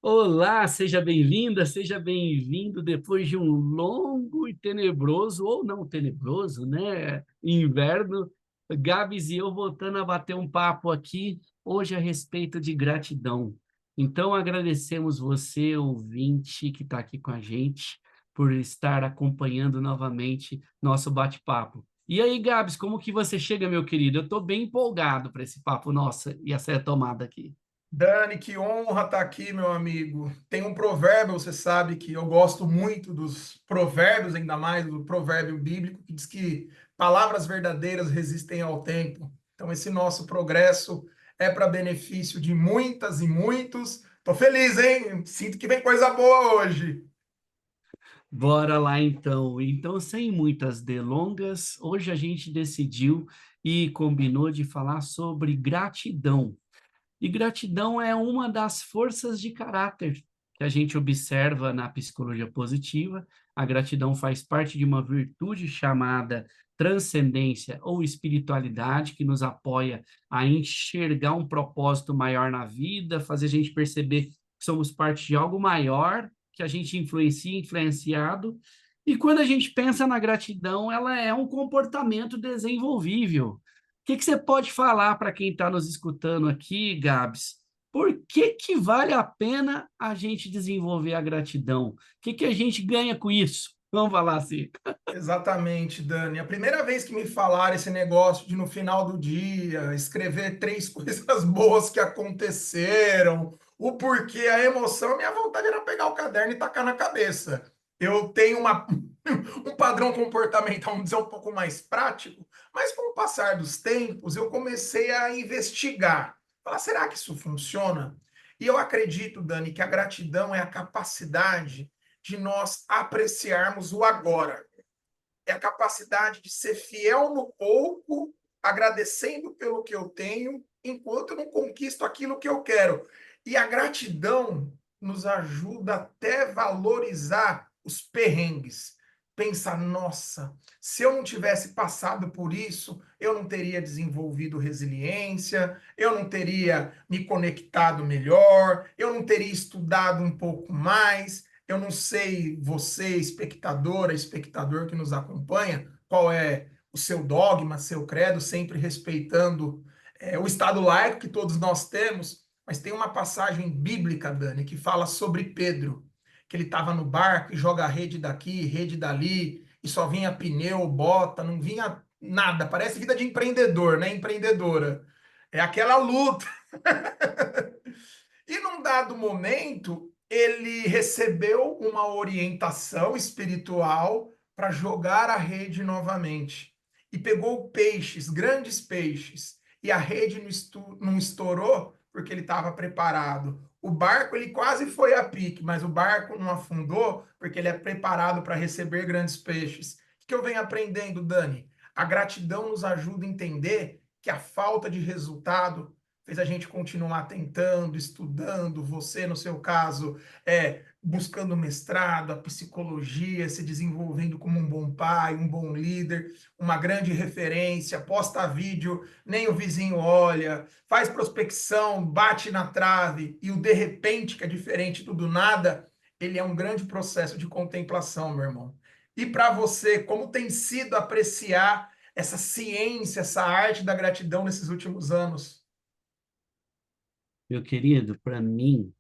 Olá, seja bem-vinda, seja bem-vindo depois de um longo e tenebroso, ou não tenebroso, né? Inverno. Gabs e eu voltando a bater um papo aqui, hoje a respeito de gratidão. Então, agradecemos você, ouvinte, que está aqui com a gente, por estar acompanhando novamente nosso bate-papo. E aí, Gabs, como que você chega, meu querido? Eu estou bem empolgado para esse papo nosso e essa retomada aqui. Dani, que honra estar aqui, meu amigo. Tem um provérbio, você sabe que eu gosto muito dos provérbios, ainda mais do provérbio bíblico, que diz que palavras verdadeiras resistem ao tempo. Então, esse nosso progresso é para benefício de muitas e muitos. Tô feliz, hein? Sinto que vem coisa boa hoje. Bora lá então. Então, sem muitas delongas, hoje a gente decidiu e combinou de falar sobre gratidão. E gratidão é uma das forças de caráter que a gente observa na psicologia positiva. A gratidão faz parte de uma virtude chamada transcendência ou espiritualidade, que nos apoia a enxergar um propósito maior na vida, fazer a gente perceber que somos parte de algo maior, que a gente influencia, influenciado. E quando a gente pensa na gratidão, ela é um comportamento desenvolvível. O que que você pode falar para quem está nos escutando aqui, Gabs? Por que que vale a pena a gente desenvolver a gratidão? O que que a gente ganha com isso? Vamos falar assim. Exatamente, Dani. A primeira vez que me falaram esse negócio de no final do dia escrever três coisas boas que aconteceram, o porquê, a emoção, minha vontade era pegar o caderno e tacar na cabeça. Eu tenho um padrão comportamental, vamos dizer, um pouco mais prático, mas com o passar dos tempos, eu comecei a investigar. Falar, será que isso funciona? E eu acredito, Dani, que a gratidão é a capacidade de nós apreciarmos o agora, é a capacidade de ser fiel no pouco, agradecendo pelo que eu tenho, enquanto eu não conquisto aquilo que eu quero. E a gratidão nos ajuda até valorizar os perrengues. Pensa, nossa, se eu não tivesse passado por isso, eu não teria desenvolvido resiliência, eu não teria me conectado melhor, eu não teria estudado um pouco mais, eu não sei, você, espectadora, espectador que nos acompanha, qual é o seu dogma, seu credo, sempre respeitando o Estado laico que todos nós temos, mas tem uma passagem bíblica, Dani, que fala sobre Pedro, que ele estava no barco e joga a rede daqui, rede dali, e só vinha pneu, bota, não vinha nada. Parece vida de empreendedor, né? Empreendedora. É aquela luta. E num dado momento, ele recebeu uma orientação espiritual para jogar a rede novamente. E pegou peixes, grandes peixes. E a rede não estourou porque ele estava preparado. O barco ele quase foi a pique, mas o barco não afundou porque ele é preparado para receber grandes peixes. O que eu venho aprendendo, Dani? A gratidão nos ajuda a entender que a falta de resultado fez a gente continuar tentando, estudando, você, no seu caso, buscando mestrado, a psicologia, se desenvolvendo como um bom pai, um bom líder, uma grande referência, posta vídeo, nem o vizinho olha, faz prospecção, bate na trave, e o de repente, que é diferente do nada, ele é um grande processo de contemplação, meu irmão. E para você, como tem sido apreciar essa ciência, essa arte da gratidão nesses últimos anos? Meu querido, para mim,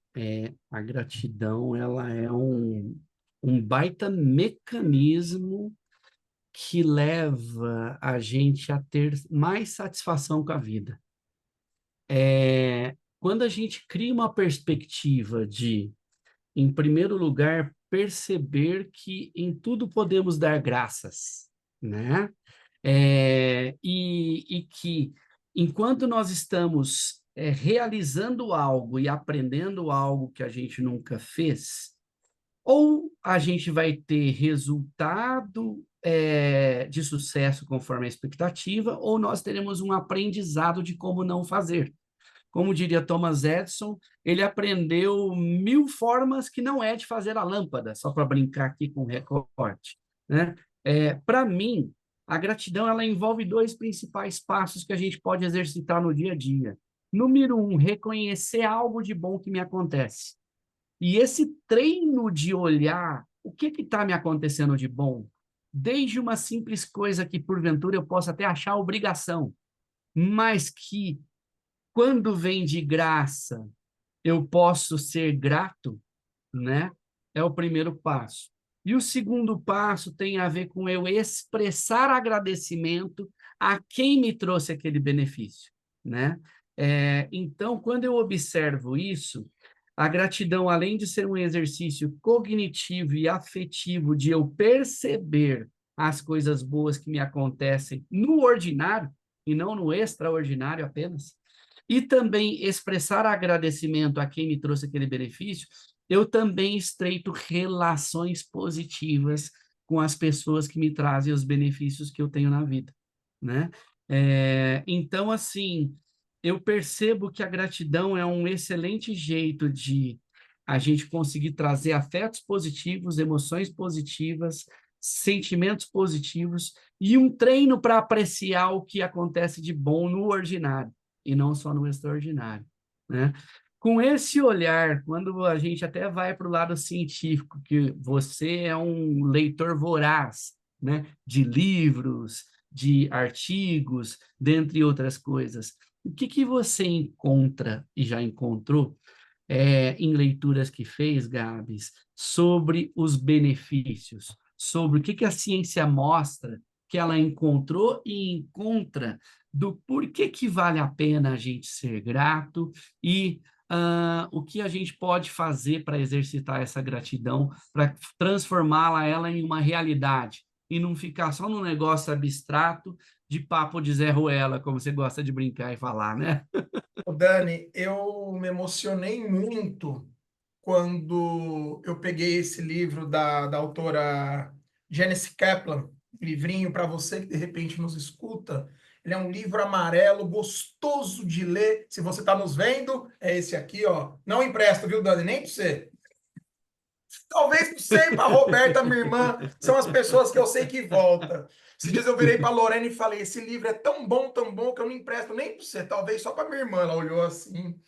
a gratidão ela é um baita mecanismo que leva a gente a ter mais satisfação com a vida. Quando a gente cria uma perspectiva de, em primeiro lugar, perceber que em tudo podemos dar graças, né? E que enquanto nós estamos realizando algo e aprendendo algo que a gente nunca fez, ou a gente vai ter resultado de sucesso conforme a expectativa, ou nós teremos um aprendizado de como não fazer. Como diria Thomas Edison, ele aprendeu 1000 formas que não é de fazer a lâmpada, só para brincar aqui com o recorte, né? Para mim, a gratidão ela envolve dois principais passos que a gente pode exercitar no dia a dia. Número um, reconhecer algo de bom que me acontece. E esse treino de olhar o que está me acontecendo de bom, desde uma simples coisa que, porventura, eu possa até achar obrigação, mas que, quando vem de graça, eu posso ser grato, né? É o primeiro passo. E o segundo passo tem a ver com eu expressar agradecimento a quem me trouxe aquele benefício, né? Então, quando eu observo isso, a gratidão, além de ser um exercício cognitivo e afetivo de eu perceber as coisas boas que me acontecem no ordinário e não no extraordinário apenas, e também expressar agradecimento a quem me trouxe aquele benefício, eu também estreito relações positivas com as pessoas que me trazem os benefícios que eu tenho na vida, né? Então, assim, eu percebo que a gratidão é um excelente jeito de a gente conseguir trazer afetos positivos, emoções positivas, sentimentos positivos e um treino para apreciar o que acontece de bom no ordinário e não só no extraordinário, né? Com esse olhar, quando a gente até vai para o lado científico, que você é um leitor voraz, né, de livros, de artigos, dentre outras coisas, o que você encontra e já encontrou em leituras que fez, Gabs, sobre os benefícios, sobre o que a ciência mostra que ela encontrou e encontra do porquê que vale a pena a gente ser grato e o que a gente pode fazer para exercitar essa gratidão, para transformá-la ela em uma realidade e não ficar só num negócio abstrato de papo de Zé Ruela, como você gosta de brincar e falar, né? Ô, Dani, eu me emocionei muito quando eu peguei esse livro da autora Janice Kaplan, livrinho para você que de repente nos escuta. Ele é um livro amarelo, gostoso de ler. Se você está nos vendo, é esse aqui, ó. Não empresto, viu, Dani? Nem para você. Talvez para você e para Roberta, minha irmã, são as pessoas que eu sei que volta. Esses dias eu virei para Lorena e falei: esse livro é tão bom que eu não empresto nem para você, talvez só para minha irmã. Ela olhou assim.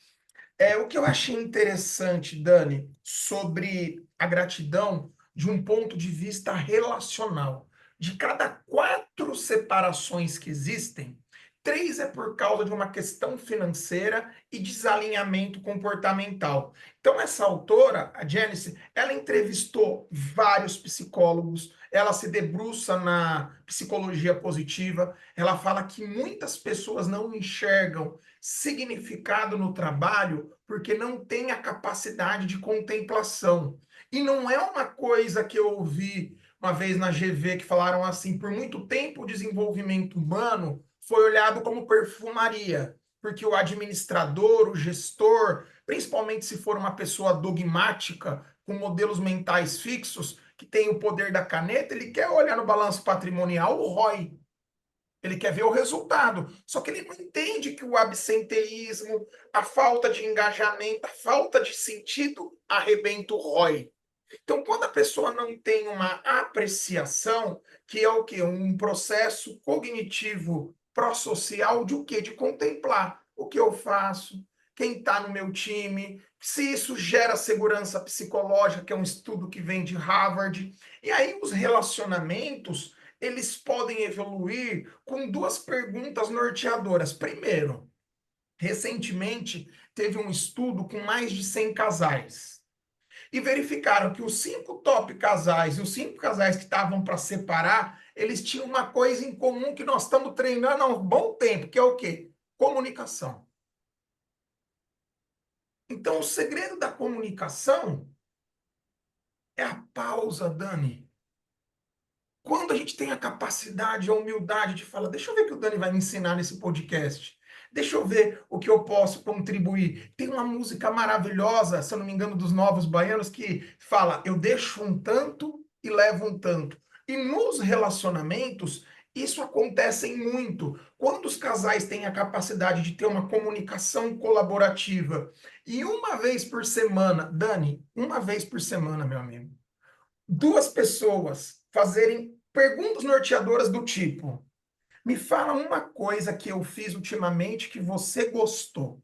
O que eu achei interessante, Dani, sobre a gratidão de um ponto de vista relacional. De cada 4 separações que existem, 3 é por causa de uma questão financeira e desalinhamento comportamental. Então, essa autora, a Janice, ela entrevistou vários psicólogos, ela se debruça na psicologia positiva, ela fala que muitas pessoas não enxergam significado no trabalho porque não tem a capacidade de contemplação. E não é uma coisa que eu ouvi uma vez na GV que falaram assim: por muito tempo o desenvolvimento humano foi olhado como perfumaria, porque o administrador, o gestor, principalmente se for uma pessoa dogmática, com modelos mentais fixos, que tem o poder da caneta, ele quer olhar no balanço patrimonial o ROI. Ele quer ver o resultado. Só que ele não entende que o absenteísmo, a falta de engajamento, a falta de sentido arrebenta o ROI. Então, quando a pessoa não tem uma apreciação, que é o quê? Um processo cognitivo pró-social de o quê? De contemplar o que eu faço, quem está no meu time, se isso gera segurança psicológica, que é um estudo que vem de Harvard. E aí os relacionamentos, eles podem evoluir com 2 perguntas norteadoras. Primeiro, recentemente teve um estudo com mais de 100 casais e verificaram que os 5 top casais e os 5 casais que estavam para separar, eles tinham uma coisa em comum que nós estamos treinando há um bom tempo, que é o quê? Comunicação. Então, o segredo da comunicação é a pausa, Dani. Quando a gente tem a capacidade, a humildade de falar, deixa eu ver o que o Dani vai me ensinar nesse podcast. Deixa eu ver o que eu posso contribuir. Tem uma música maravilhosa, se eu não me engano, dos Novos Baianos, que fala: eu deixo um tanto e levo um tanto. E nos relacionamentos, isso acontece muito. Quando os casais têm a capacidade de ter uma comunicação colaborativa e uma vez por semana, Dani, uma vez por semana, meu amigo, 2 pessoas fazerem perguntas norteadoras do tipo: me fala uma coisa que eu fiz ultimamente que você gostou.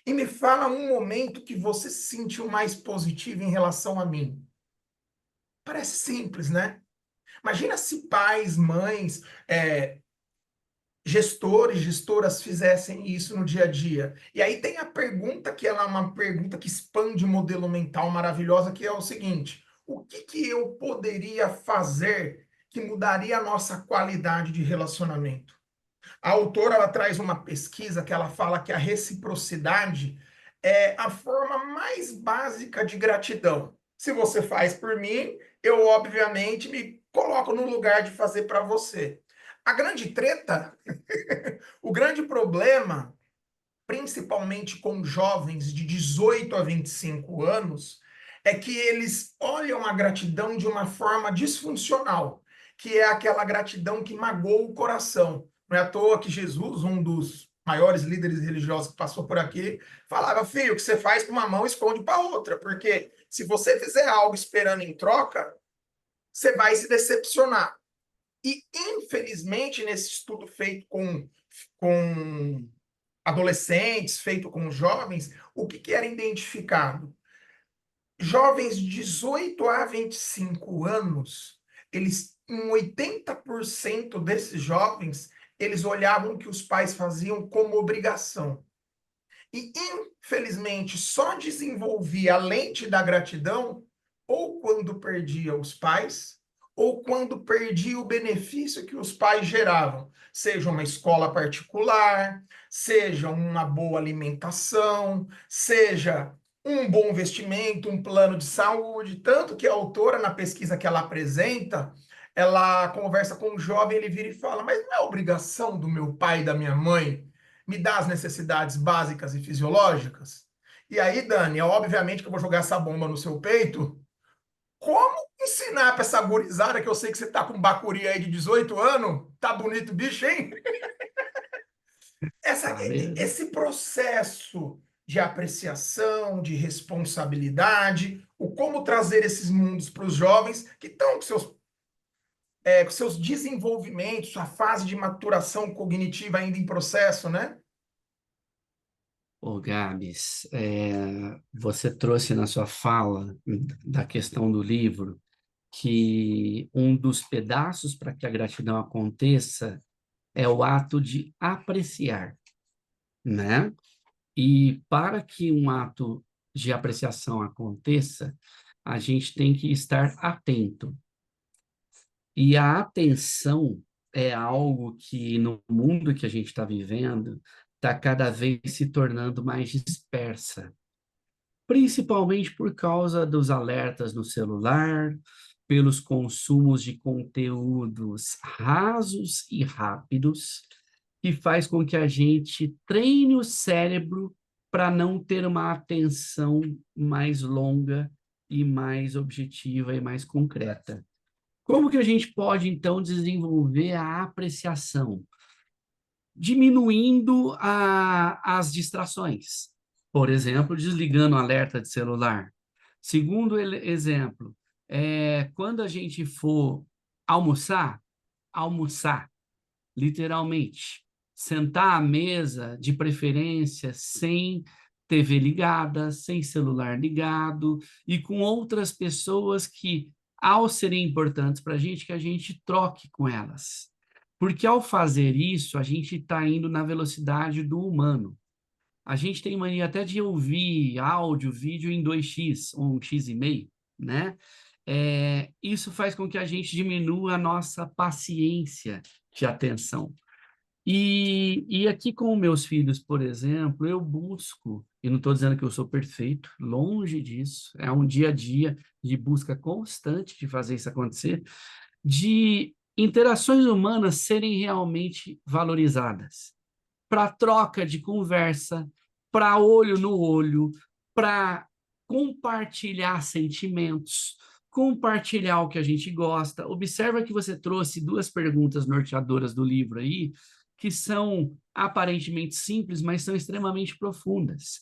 E me fala um momento que você se sentiu mais positivo em relação a mim. Parece simples, né? Imagina se pais, mães, gestores, gestoras fizessem isso no dia a dia. E aí tem a pergunta que ela é uma pergunta que expande o modelo mental maravilhosa, que é o seguinte: o que que eu poderia fazer que mudaria a nossa qualidade de relacionamento? A autora ela traz uma pesquisa que ela fala que a reciprocidade é a forma mais básica de gratidão. Se você faz por mim, eu obviamente me coloco no lugar de fazer para você. A grande treta, o grande problema, principalmente com jovens de 18 a 25 anos, é que eles olham a gratidão de uma forma disfuncional, que é aquela gratidão que magoa o coração. Não é à toa que Jesus, um dos maiores líderes religiosos que passou por aqui, falava: filho, o que você faz com uma mão, esconde para outra, porque se você fizer algo esperando em troca, você vai se decepcionar. E, infelizmente, nesse estudo feito com adolescentes, feito com jovens, o que, que era identificado? Jovens de 18 a 25 anos, eles, em 80% desses jovens, eles olhavam o que os pais faziam como obrigação. E, infelizmente, só desenvolvia a lente da gratidão ou quando perdia os pais, ou quando perdia o benefício que os pais geravam, seja uma escola particular, seja uma boa alimentação, seja um bom investimento, um plano de saúde. Tanto que a autora, na pesquisa que ela apresenta, ela conversa com um jovem, ele vira e fala: mas não é obrigação do meu pai e da minha mãe me dar as necessidades básicas e fisiológicas? E aí, Dani, é obviamente que eu vou jogar essa bomba no seu peito. Como ensinar para essa gurizada, que eu sei que você tá com um bacuri aí de 18 anos, tá bonito o bicho, hein? Tá mesmo? Esse processo de apreciação, de responsabilidade, o como trazer esses mundos para os jovens que estão com seus desenvolvimentos, sua fase de maturação cognitiva ainda em processo, né? Ô, Gabs, você trouxe na sua fala da questão do livro que um dos pedaços para que a gratidão aconteça é o ato de apreciar, né? E para que um ato de apreciação aconteça, a gente tem que estar atento. E a atenção é algo que, no mundo que a gente está vivendo, está cada vez se tornando mais dispersa, principalmente por causa dos alertas no celular, pelos consumos de conteúdos rasos e rápidos, que faz com que a gente treine o cérebro para não ter uma atenção mais longa e mais objetiva e mais concreta. Como que a gente pode, então, desenvolver a apreciação? Diminuindo as distrações. Por exemplo, desligando o alerta de celular. Segundo exemplo, quando a gente for almoçar, almoçar, literalmente. Sentar à mesa, de preferência, sem TV ligada, sem celular ligado e com outras pessoas que, ao serem importantes para a gente, que a gente troque com elas. Porque ao fazer isso, a gente está indo na velocidade do humano. A gente tem mania até de ouvir áudio, vídeo em 2x, ou 1,5x, né? Isso faz com que a gente diminua a nossa paciência de atenção. E aqui com meus filhos, por exemplo, eu busco, e não estou dizendo que eu sou perfeito, longe disso, é um dia a dia de busca constante de fazer isso acontecer, de interações humanas serem realmente valorizadas, para troca de conversa, para olho no olho, para compartilhar sentimentos, compartilhar o que a gente gosta. Observa que você trouxe duas perguntas norteadoras do livro aí, que são aparentemente simples, mas são extremamente profundas.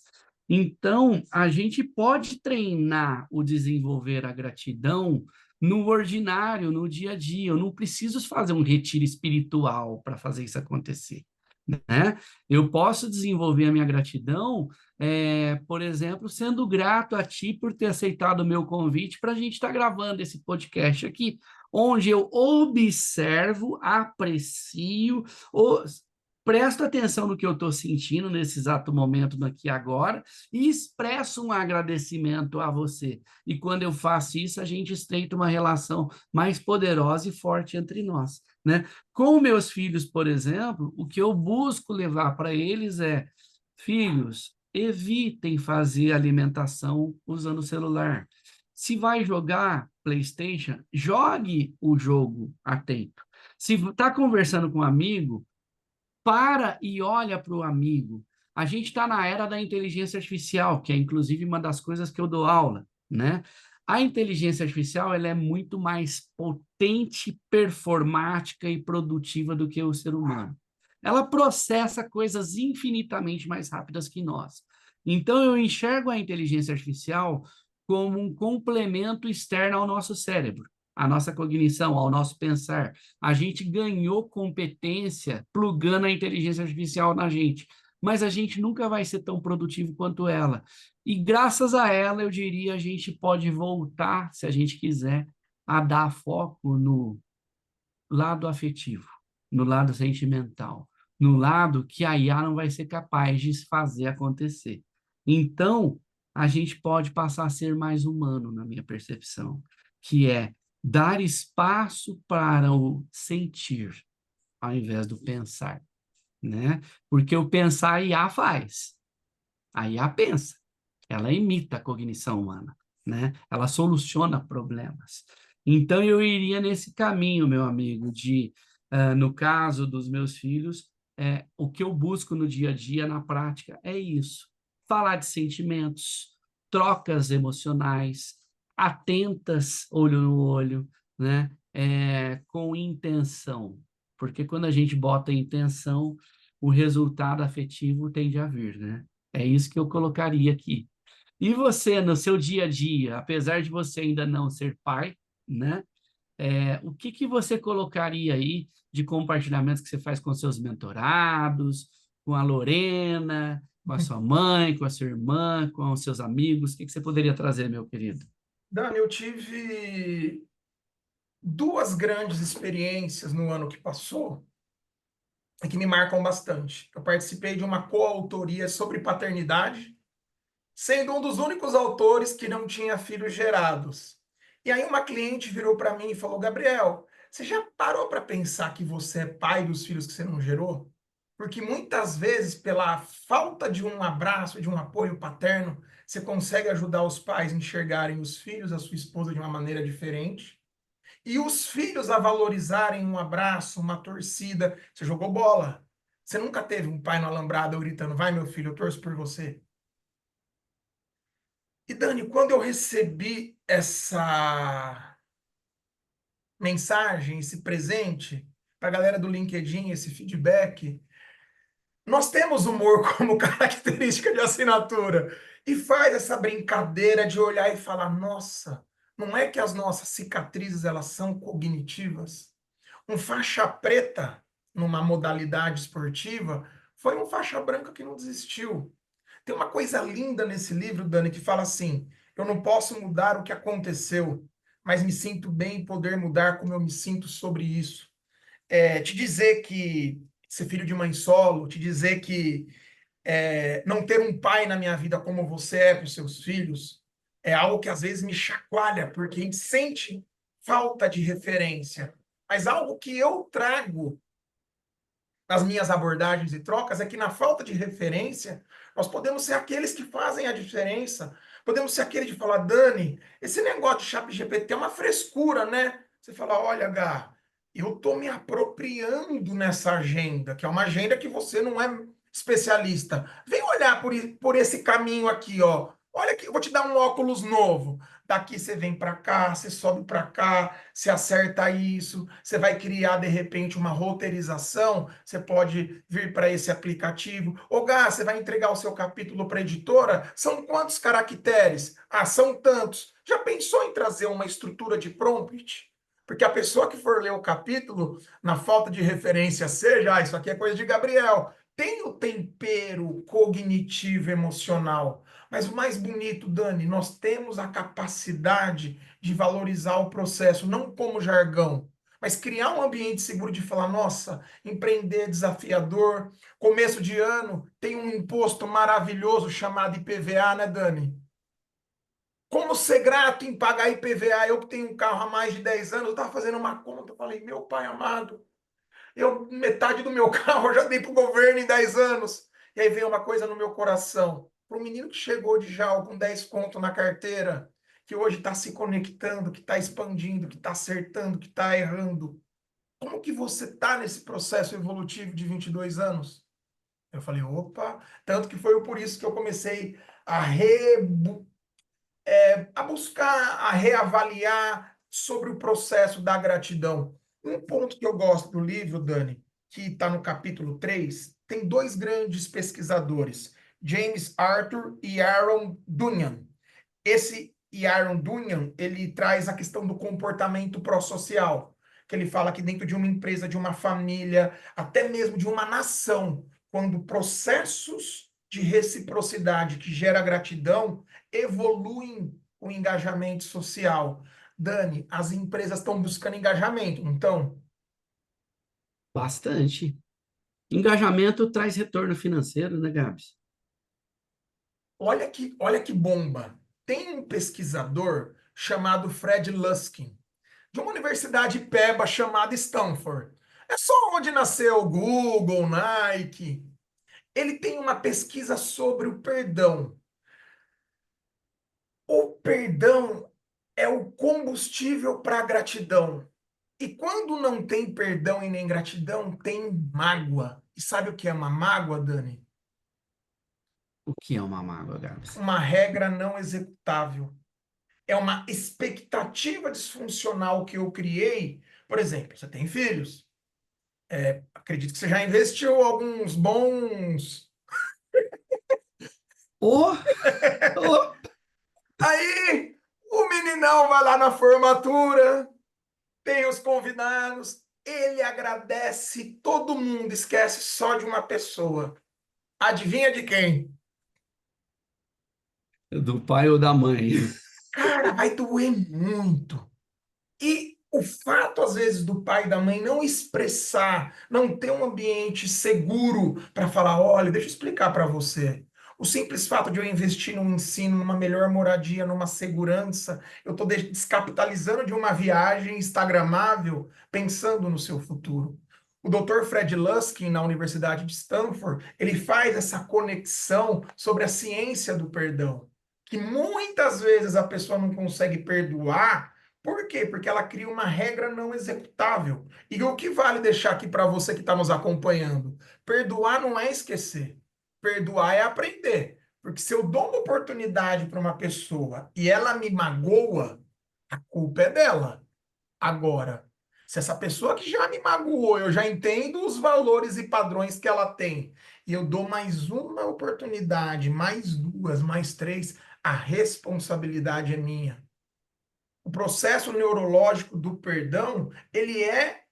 Então, a gente pode treinar o desenvolver a gratidão no ordinário, no dia a dia. Eu não preciso fazer um retiro espiritual para fazer isso acontecer. né? Eu posso desenvolver a minha gratidão, por exemplo, sendo grato a ti por ter aceitado o meu convite para a gente estar gravando esse podcast aqui, onde eu observo, aprecio, presto atenção no que eu estou sentindo nesse exato momento daqui agora e expresso um agradecimento a você. E quando eu faço isso, a gente estreita uma relação mais poderosa e forte entre nós, né? Com meus filhos, por exemplo, o que eu busco levar para eles é: filhos, evitem fazer alimentação usando o celular. Se vai jogar PlayStation, jogue o jogo atento. Se está conversando com um amigo, para e olha para o amigo. A gente está na era da inteligência artificial, que é inclusive uma das coisas que eu dou aula, né? A inteligência artificial ela é muito mais potente, performática e produtiva do que o ser humano. Ela processa coisas infinitamente mais rápidas que nós. Então, eu enxergo a inteligência artificial como um complemento externo ao nosso cérebro, à nossa cognição, ao nosso pensar. A gente ganhou competência plugando a inteligência artificial na gente, mas a gente nunca vai ser tão produtivo quanto ela. E graças a ela, eu diria, a gente pode voltar, se a gente quiser, a dar foco no lado afetivo, no lado sentimental, no lado que a IA não vai ser capaz de fazer acontecer. Então, a gente pode passar a ser mais humano, na minha percepção, que é dar espaço para o sentir, ao invés do pensar, né? Porque o pensar a IA faz, a IA pensa, ela imita a cognição humana, né? Ela soluciona problemas. Então, eu iria nesse caminho, meu amigo, no caso dos meus filhos, o que eu busco no dia a dia, na prática, é isso: falar de sentimentos, trocas emocionais, atentas, olho no olho, né? Com intenção. Porque quando a gente bota intenção, o resultado afetivo tende a vir, né? É isso que eu colocaria aqui. E você, no seu dia a dia, apesar de você ainda não ser pai, né? O que que você colocaria aí de compartilhamentos que você faz com seus mentorados, com a Lorena, com a sua mãe, com a sua irmã, com os seus amigos? O que que você poderia trazer, meu querido? Dani, eu tive duas grandes experiências no ano que passou e que me marcam bastante. Eu participei de uma coautoria sobre paternidade, sendo um dos únicos autores que não tinha filhos gerados. E aí uma cliente virou para mim e falou: Gabriel, você já parou para pensar que você é pai dos filhos que você não gerou? Porque muitas vezes, pela falta de um abraço, de um apoio paterno, você consegue ajudar os pais a enxergarem os filhos, a sua esposa, de uma maneira diferente. E os filhos a valorizarem um abraço, uma torcida. Você jogou bola. Você nunca teve um pai no alambrado gritando: vai, meu filho, eu torço por você. E Dani, quando eu recebi essa mensagem, esse presente, para a galera do LinkedIn, esse feedback, nós temos humor como característica de assinatura. E faz essa brincadeira de olhar e falar: nossa, não é que as nossas cicatrizes elas são cognitivas? Um faixa preta numa modalidade esportiva foi um faixa branca que não desistiu. Tem uma coisa linda nesse livro, Dani, que fala assim: eu não posso mudar o que aconteceu, mas me sinto bem em poder mudar como eu me sinto sobre isso. Te dizer que ser filho de mãe solo, te dizer que não ter um pai na minha vida como você é para os seus filhos, é algo que às vezes me chacoalha, porque a gente sente falta de referência. Mas algo que eu trago nas minhas abordagens e trocas é que na falta de referência, nós podemos ser aqueles que fazem a diferença. Podemos ser aquele de falar: Dani, esse negócio de chat GPT é uma frescura, né? Você fala: olha, Gá, eu estou me apropriando nessa agenda, que é uma agenda que você não é especialista. Vem olhar por esse caminho aqui, ó. Olha aqui, eu vou te dar um óculos novo. Daqui você vem para cá, você sobe para cá, você acerta isso, você vai criar de repente uma roteirização, você pode vir para esse aplicativo. Ô, Gá, você vai entregar o seu capítulo para a editora? São quantos caracteres? Ah, são tantos. Já pensou em trazer uma estrutura de prompt? Porque a pessoa que for ler o capítulo, na falta de referência, seja, isso aqui é coisa de Gabriel, tem o tempero cognitivo emocional. Mas o mais bonito, Dani, nós temos a capacidade de valorizar o processo, não como jargão, mas criar um ambiente seguro de falar, nossa, empreender é desafiador, começo de ano, tem um imposto maravilhoso chamado IPVA, né, Dani? Como ser grato em pagar IPVA? Eu que tenho um carro há mais de 10 anos, eu estava fazendo uma conta, eu falei, meu pai amado, metade do meu carro eu já dei para o governo em 10 anos. E aí veio uma coisa no meu coração. Para o menino que chegou de já com 10 conto na carteira, que hoje está se conectando, que está expandindo, que está acertando, que está errando. Como que você está nesse processo evolutivo de 22 anos? Eu falei, opa, tanto que foi por isso que eu comecei a a buscar, a reavaliar sobre o processo da gratidão. Um ponto que eu gosto do livro, Dani, que está no capítulo 3, tem dois grandes pesquisadores, James Arthur e Aaron Dunyan. Esse Aaron Dunyan, ele traz a questão do comportamento pró-social, que ele fala que dentro de uma empresa, de uma família, até mesmo de uma nação, quando processos de reciprocidade que gera gratidão evoluem o engajamento social. Dani, as empresas estão buscando engajamento, então, Bastante. Engajamento traz retorno financeiro, né, Gabs? olha que bomba. Tem um pesquisador chamado Fred Luskin, de uma universidade peba chamada Stanford. É só onde nasceu o Google, Nike. Ele tem uma pesquisa sobre o perdão. O perdão é o combustível para a gratidão. E quando não tem perdão e nem gratidão, tem mágoa. E sabe o que é uma mágoa, Dani? O que é uma mágoa, Gabs? Uma regra não executável. É uma expectativa disfuncional que eu criei. Por exemplo, você tem filhos. Acredito que você já investiu alguns bons. Oh, oh. Aí o meninão vai lá na formatura, tem os convidados, ele agradece todo mundo, esquece só de uma pessoa. Adivinha de quem? Do pai ou da mãe? Cara, vai doer muito. E o fato, às vezes, do pai e da mãe não expressar, não ter um ambiente seguro para falar: olha, deixa eu explicar para você. O simples fato de eu investir num ensino, numa melhor moradia, numa segurança, eu estou descapitalizando de uma viagem instagramável, pensando no seu futuro. O Dr. Fred Luskin, na Universidade de Stanford, ele faz essa conexão sobre a ciência do perdão, que muitas vezes a pessoa não consegue perdoar. Por quê? Porque ela cria uma regra não executável. E o que vale deixar aqui para você que está nos acompanhando? Perdoar não é esquecer. Perdoar é aprender. Porque se eu dou uma oportunidade para uma pessoa e ela me magoa, a culpa é dela. Agora, se essa pessoa que já me magoou, eu já entendo os valores e padrões que ela tem, e eu dou mais uma oportunidade, mais duas, mais três, a responsabilidade é minha. O processo neurológico do perdão, ele é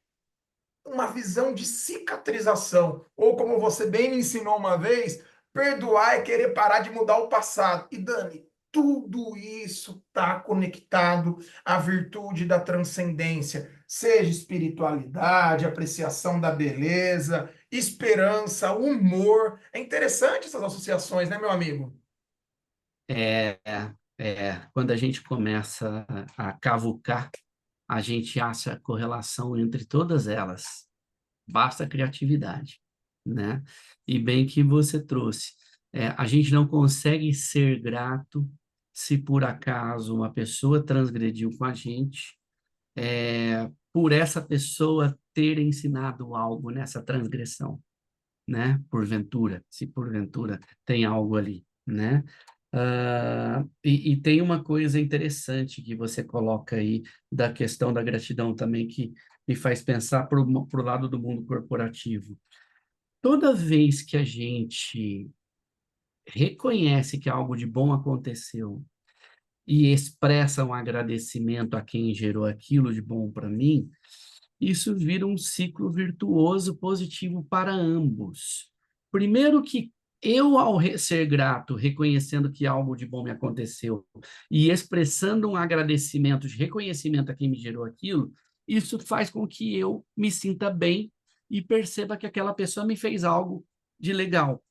uma visão de cicatrização. Ou como você bem me ensinou uma vez, perdoar é querer parar de mudar o passado. E Dani, tudo isso está conectado à virtude da transcendência, seja espiritualidade, apreciação da beleza, esperança, humor. É interessante essas associações, né, meu amigo? É, quando a gente começa a cavucar, a gente acha a correlação entre todas elas. Basta criatividade, né? E bem que você trouxe. A gente não consegue ser grato se por acaso uma pessoa transgrediu com a gente, por essa pessoa ter ensinado algo nessa transgressão, né? Porventura, se porventura tem algo ali, né? E tem uma coisa interessante que você coloca aí da questão da gratidão também que me faz pensar para o lado do mundo corporativo. Toda vez que a gente reconhece que algo de bom aconteceu e expressa um agradecimento a quem gerou aquilo de bom para mim, isso vira um ciclo virtuoso positivo para ambos. Primeiro que eu, ao ser grato, reconhecendo que algo de bom me aconteceu e expressando um agradecimento de reconhecimento a quem me gerou aquilo, isso faz com que eu me sinta bem e perceba que aquela pessoa me fez algo de legal.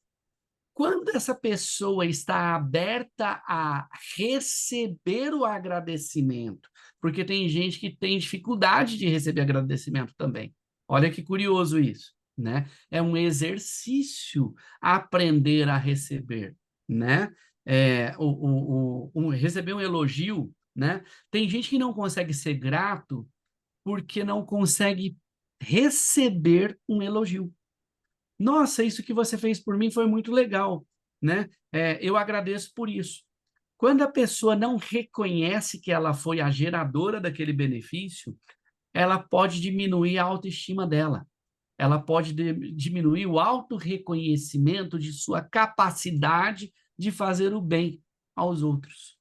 Quando essa pessoa está aberta a receber o agradecimento, porque tem gente que tem dificuldade de receber agradecimento também. Olha que curioso isso, né? É um exercício aprender a receber, né? Receber um elogio, né? Tem gente que não consegue ser grato porque não consegue receber um elogio. Nossa, isso que você fez por mim foi muito legal, né? Eu agradeço por isso. Quando a pessoa não reconhece que ela foi a geradora daquele benefício, ela pode diminuir a autoestima dela. Ela pode diminuir o autorreconhecimento de sua capacidade de fazer o bem aos outros.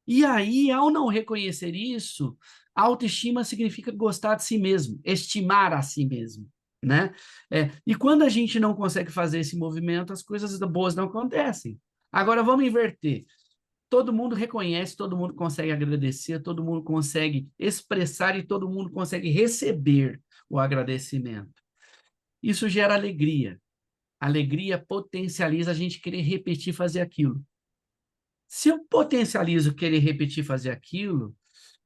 E aí, ao não reconhecer isso, autoestima significa gostar de si mesmo, estimar a si mesmo, né? E quando a gente não consegue fazer esse movimento, as coisas boas não acontecem. Agora, vamos inverter. Todo mundo reconhece, todo mundo consegue agradecer, todo mundo consegue expressar e todo mundo consegue receber o agradecimento. Isso gera alegria. Alegria potencializa a gente querer repetir fazer aquilo. Se eu potencializo querer repetir fazer aquilo,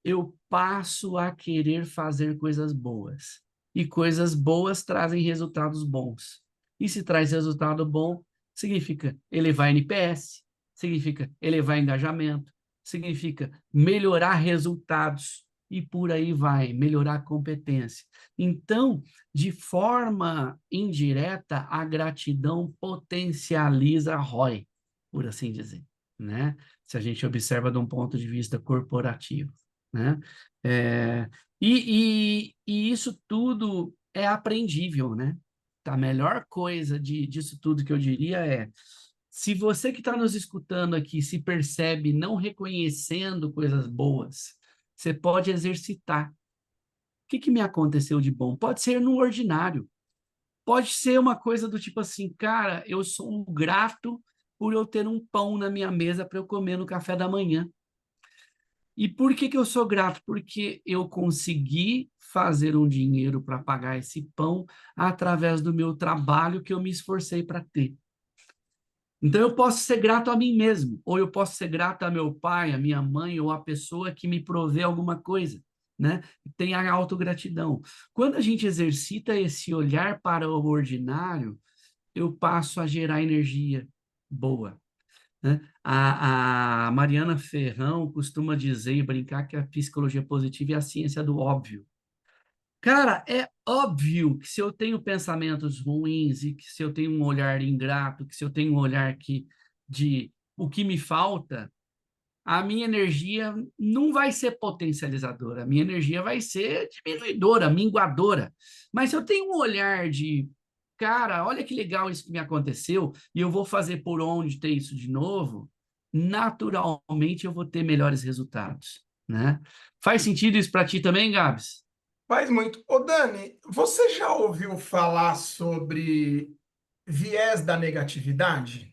eu passo a querer fazer coisas boas. E coisas boas trazem resultados bons. E se traz resultado bom, significa elevar NPS, significa elevar engajamento, significa melhorar resultados e por aí vai, melhorar a competência. Então, de forma indireta, a gratidão potencializa a ROI, por assim dizer, né? Se a gente observa de um ponto de vista corporativo, né? É, e isso tudo é aprendível, né? A melhor coisa disso tudo que eu diria é, se você que está nos escutando aqui se percebe não reconhecendo coisas boas, você pode exercitar. O que me aconteceu de bom? Pode ser no ordinário. Pode ser uma coisa do tipo assim, cara, eu sou um grato por eu ter um pão na minha mesa para eu comer no café da manhã. E por que eu sou grato? Porque eu consegui fazer um dinheiro para pagar esse pão através do meu trabalho que eu me esforcei para ter. Então eu posso ser grato a mim mesmo, ou eu posso ser grato a meu pai, a minha mãe, ou a pessoa que me provê alguma coisa, né? Tem a autogratidão. Quando a gente exercita esse olhar para o ordinário, eu passo a gerar energia boa, né? A Mariana Ferrão costuma dizer e brincar que a psicologia positiva é a ciência do óbvio. Cara, é óbvio que se eu tenho pensamentos ruins e que se eu tenho um olhar ingrato, que se eu tenho um olhar de o que me falta, a minha energia não vai ser potencializadora, a minha energia vai ser diminuidora, minguadora. Mas se eu tenho um olhar de, cara, olha que legal isso que me aconteceu e eu vou fazer por onde ter isso de novo, naturalmente eu vou ter melhores resultados, né? Faz sentido isso para ti também, Gabs? Faz muito. Ô, Dani, você já ouviu falar sobre viés da negatividade?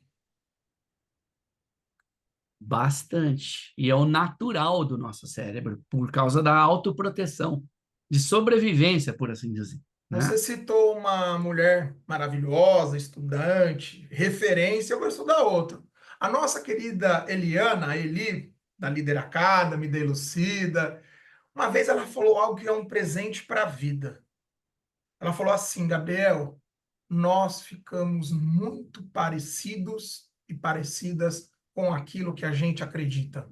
Bastante. E é o natural do nosso cérebro, por causa da autoproteção, de sobrevivência, por assim dizer, Você né? citou uma mulher maravilhosa, estudante, referência, eu vou estudar outra. A nossa querida Eliana, a Eli, da Líder Academy, da Elucida, uma vez ela falou algo que é um presente para a vida. Ela falou assim, Gabriel, nós ficamos muito parecidos e parecidas com aquilo que a gente acredita.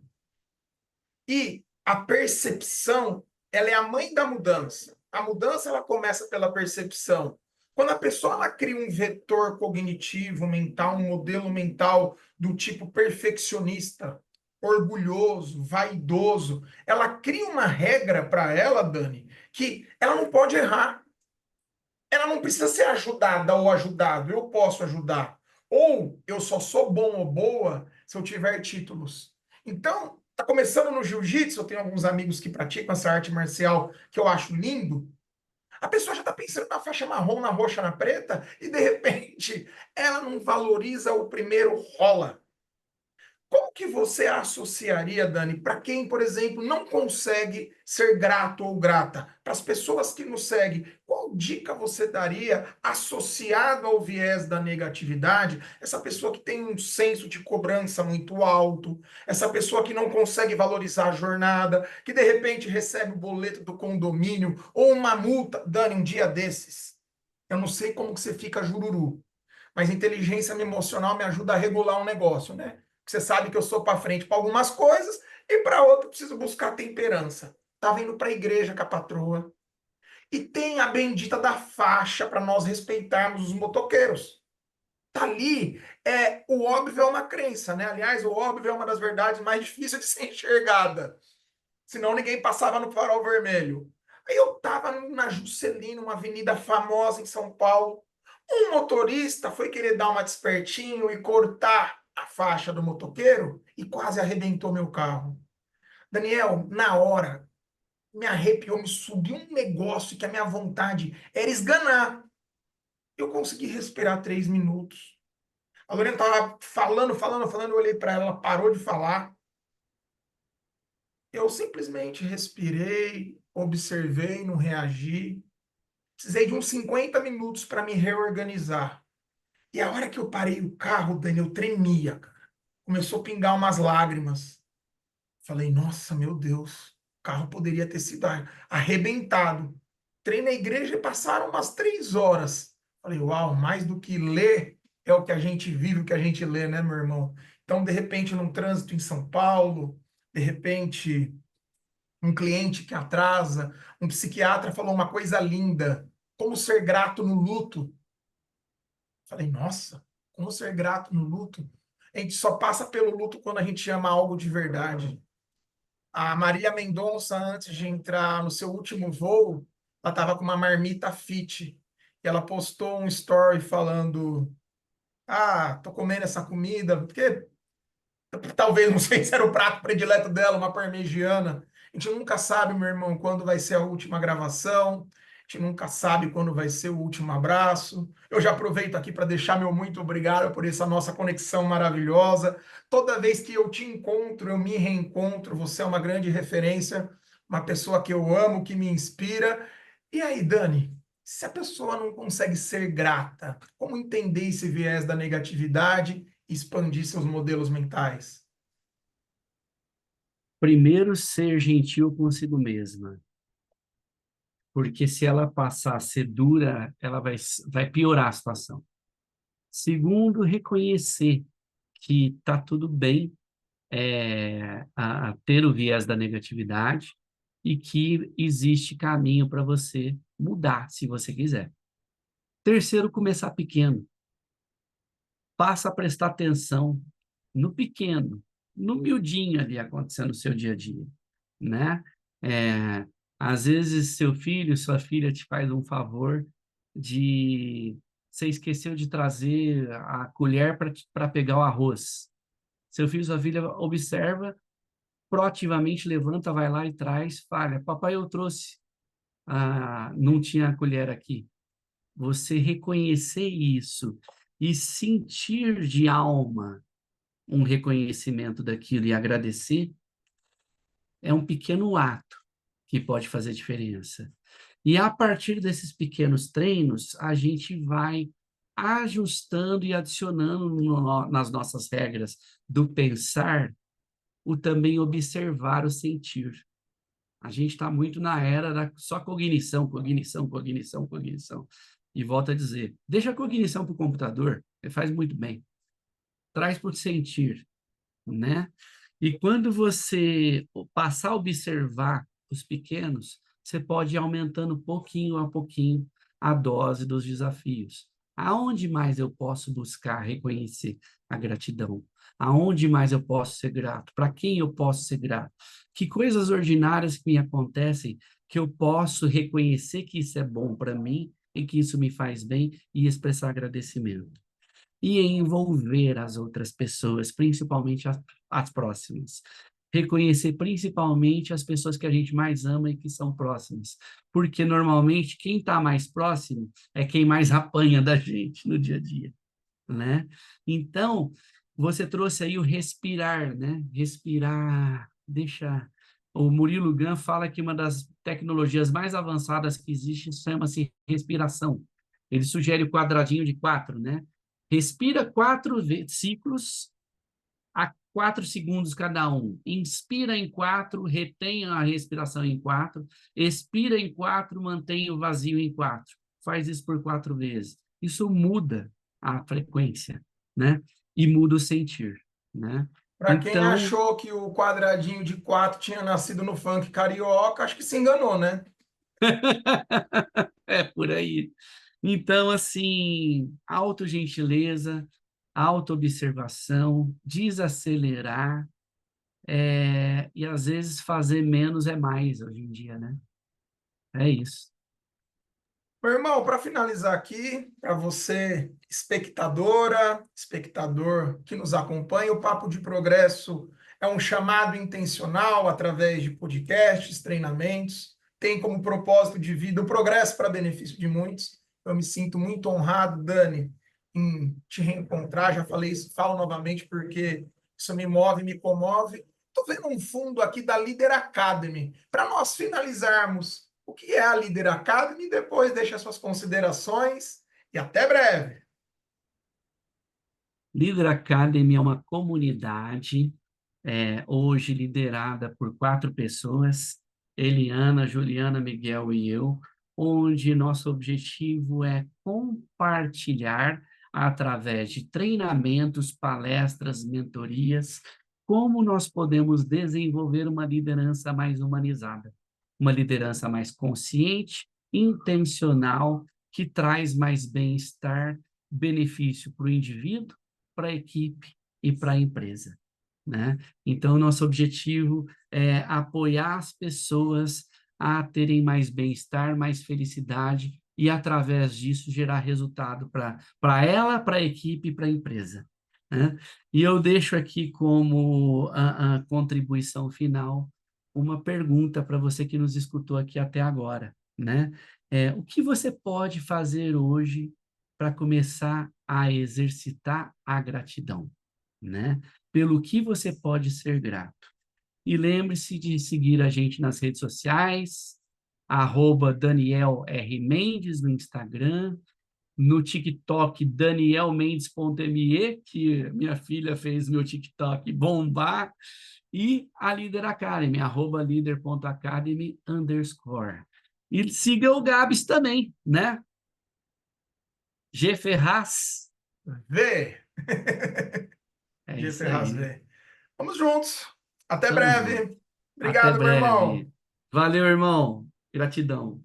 E a percepção, ela é a mãe da mudança. A mudança ela começa pela percepção. Quando a pessoa ela cria um vetor cognitivo, mental, um modelo mental do tipo perfeccionista, orgulhoso, vaidoso, ela cria uma regra para ela, Dani, que ela não pode errar. Ela não precisa ser ajudada ou ajudado. Eu posso ajudar. Ou eu só sou bom ou boa se eu tiver títulos. Então, Tá começando no jiu-jitsu, eu tenho alguns amigos que praticam essa arte marcial que eu acho lindo. A pessoa já está pensando na faixa marrom, na roxa, na preta, e de repente ela não valoriza o primeiro rola. Como que você associaria, Dani, para quem, por exemplo, não consegue ser grato ou grata? Para as pessoas que nos seguem, qual dica você daria associado ao viés da negatividade? Essa pessoa que tem um senso de cobrança muito alto, essa pessoa que não consegue valorizar a jornada, que de repente recebe o boleto do condomínio ou uma multa. Dani, um dia desses, eu não sei como que você fica jururu, mas inteligência emocional me ajuda a regular um negócio, né? Você sabe que eu sou para frente para algumas coisas e para outras preciso buscar temperança. Tava indo para a igreja com a patroa e tem a bendita da faixa para nós respeitarmos os motoqueiros. Tá ali, o óbvio é uma crença, né? Aliás, o óbvio é uma das verdades mais difíceis de ser enxergada. Senão ninguém passava no farol vermelho. Aí eu tava na Juscelino, uma avenida famosa em São Paulo. Um motorista foi querer dar uma despertinho e cortar a faixa do motoqueiro e quase arrebentou meu carro. Daniel, na hora, me arrepiou, me subiu um negócio que a minha vontade era esganar. Eu consegui respirar 3 minutos. A Lorena tava falando, falando, falando, eu olhei para ela, ela parou de falar. Eu simplesmente respirei, observei, não reagi. Precisei de uns 50 minutos para me reorganizar. E a hora que eu parei o carro, Dani, eu tremia, cara. Começou a pingar umas lágrimas. Falei, nossa, meu Deus, o carro poderia ter sido arrebentado. Entrei na igreja e passaram umas 3 horas. Falei, uau, mais do que ler é o que a gente vive, o que a gente lê, né, meu irmão? Então, de repente, num trânsito em São Paulo, de repente um cliente que atrasa, um psiquiatra falou uma coisa linda, como ser grato no luto. Falei, nossa, como ser grato no luto? A gente só passa pelo luto quando a gente ama algo de verdade. A Marília Mendonça, antes de entrar no seu último voo, ela estava com uma marmita fit. E ela postou um story falando: Ah, tô comendo essa comida, porque talvez, não sei se era o prato predileto dela, uma parmegiana. A gente nunca sabe, meu irmão, quando vai ser a última gravação. A gente nunca sabe quando vai ser o último abraço. Eu já aproveito aqui para deixar meu muito obrigado por essa nossa conexão maravilhosa. Toda vez que eu te encontro, eu me reencontro. Você é uma grande referência, uma pessoa que eu amo, que me inspira. E aí, Dani, se a pessoa não consegue ser grata, como entender esse viés da negatividade e expandir seus modelos mentais? Primeiro, ser gentil consigo mesma, porque se ela passar a ser dura, ela vai piorar a situação. Segundo, reconhecer que está tudo bem a ter o viés da negatividade e que existe caminho para você mudar, se você quiser. Terceiro, começar pequeno. Passa a prestar atenção no pequeno, no miudinho ali acontecendo no seu dia a dia, né? É, às vezes seu filho, sua filha te faz um favor de você esqueceu de trazer a colher para pegar o arroz. Seu filho, sua filha observa, proativamente levanta, vai lá e traz, fala, papai, eu trouxe, não tinha a colher aqui. Você reconhecer isso e sentir de alma um reconhecimento daquilo e agradecer, é um pequeno ato que pode fazer diferença. E a partir desses pequenos treinos, a gente vai ajustando e adicionando nas nossas regras do pensar, o também observar o sentir. A gente está muito na era da só cognição, cognição, cognição, cognição. E volto a dizer, deixa a cognição para o computador, ele faz muito bem. Traz para o sentir, né? E quando você passar a observar os pequenos, você pode ir aumentando pouquinho a pouquinho a dose dos desafios. Aonde mais eu posso buscar reconhecer a gratidão? Aonde mais eu posso ser grato? Para quem eu posso ser grato? Que coisas ordinárias que me acontecem que eu posso reconhecer que isso é bom para mim e que isso me faz bem e expressar agradecimento? E envolver as outras pessoas, principalmente as próximas. reconhecer principalmente as pessoas que a gente mais ama e que são próximas. Porque normalmente quem está mais próximo é quem mais apanha da gente no dia a dia, né? Então, você trouxe aí o respirar, né? Respirar, deixar. O Murilo Gun fala que uma das tecnologias mais avançadas que existe chama-se respiração. Ele sugere o quadradinho de 4, né? Respira 4 ciclos a 4 segundos cada um. Inspira em 4, retenha a respiração em 4, expira em 4, mantenha o vazio em 4. Faz isso por 4 vezes. Isso muda a frequência, né? E muda o sentir, né? Para quem Então, achou que o quadradinho de 4 tinha nascido no funk carioca, acho que se enganou, né? é por aí. Então, assim, autogentileza, autoobservação, desacelerar, e às vezes fazer menos é mais hoje em dia, né? É isso. Meu irmão, para finalizar aqui, para você, espectadora, espectador que nos acompanha, o Papo de Progresso é um chamado intencional através de podcasts, treinamentos, tem como propósito de vida o progresso para benefício de muitos. Eu me sinto muito honrado, Dani, em te reencontrar. Já falei isso, falo novamente porque isso me move, me comove. Estou vendo um fundo aqui da Leader Academy. Para nós finalizarmos o que é a Leader Academy, depois deixa suas considerações e até breve. Leader Academy é uma comunidade, hoje liderada por 4 pessoas, Eliana, Juliana, Miguel e eu, onde nosso objetivo é compartilhar, através de treinamentos, palestras, mentorias, como nós podemos desenvolver uma liderança mais humanizada, uma liderança mais consciente, intencional, que traz mais bem-estar, benefício para o indivíduo, para a equipe e para a empresa, né? Então, nosso objetivo é apoiar as pessoas a terem mais bem-estar, mais felicidade e, através disso, gerar resultado para ela, para a equipe e para a empresa, né? E eu deixo aqui como a contribuição final uma pergunta para você que nos escutou aqui até agora, né? O que você pode fazer hoje para começar a exercitar a gratidão, né? Pelo que você pode ser grato. E lembre-se de seguir a gente nas redes sociais, @Daniel R. Mendes no Instagram, no TikTok danielmendes.me, que minha filha fez meu TikTok bombar, e a Leader Academy, @leader.academy_. E siga o Gabs também, né? G Ferraz. V. É G isso Ferraz aí. V. Vamos juntos. Até Tamo junto. breve. Até Obrigado, meu irmão. breve. Valeu, irmão. Gratidão.